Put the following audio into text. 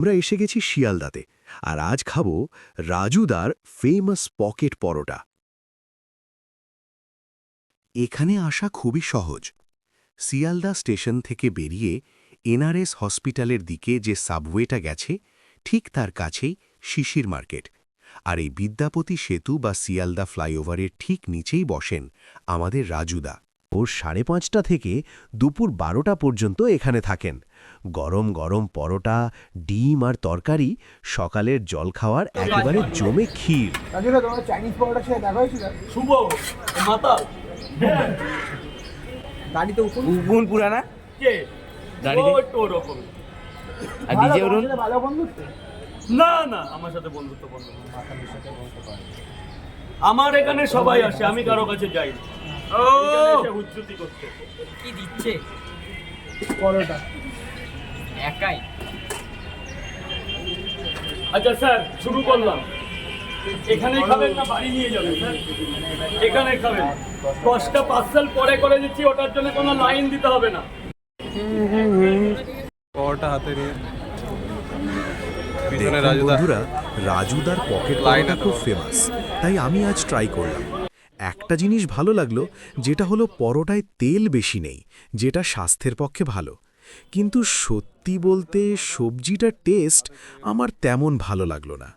আমরা এসে গেছি শিয়ালদাতে, আর আজ খাবো রাজুদার ফেমাস পকেট পরোটা। এখানে আসা খুবই সহজ। শিয়ালদা স্টেশন থেকে বেরিয়ে এনআরএস হসপিটালের দিকে যে সাবওয়েটা গেছে, ঠিক তার কাছেই শিশির মার্কেট। আর এই বিদ্যাপতি সেতু বা শিয়ালদা ফ্লাইওভারের ঠিক নিচেই বসেন আমাদের রাজুদা। ওর 5:30 থেকে দুপুর 12টা পর্যন্ত এখানে থাকেন। গরম গরম পরোটা, ডিম আর তরকারি, সকালের জলখাওয়ার একেবারে জমে ক্ষীর। চাইনিজ পরোটা খেয়ে দেখা হয়েছিল শুভ মাতা গাড়িতে উপর উগুন পুরানা কে দাড়িতে? ও একটু ওরকম। আর ডিজে অরুণ ভালো বন্ধুত্ব না না, আমার সাথে বন্ধুত্ব আমার এখানে সবাই আসে, আমি কারো কাছে যাই না। এখানে এসে হুজ্জুতি করতে। কি দিচ্ছে পরোটা একাই? আচ্ছা স্যার, শুরু করলাম। এখানেই খাবেন না বাড়ি নিয়ে যাবেন? স্যার এখানে খাবেন। 10টা পার্সেল পরে করে দিচ্ছি, ওটার জন্য কোনো লাইন দিতে হবে না। পরোটা হাতে নিয়ে পিছনে দেখুন রাজুদা। বন্ধুরা, রাজুদার পকেট লাইন পরোটা এত খুব বড়। ফেমাস, তাই আমি আজ ট্রাই করলাম। একটা জিনিস ভালো লাগলো, যেটা হলো পরোটায় তেল বেশি নেই, যেটা স্বাস্থ্যের পক্ষে ভালো। কিন্তু সত্যি বলতে সবজিটার টেস্ট আমার তেমন ভালো লাগলো না।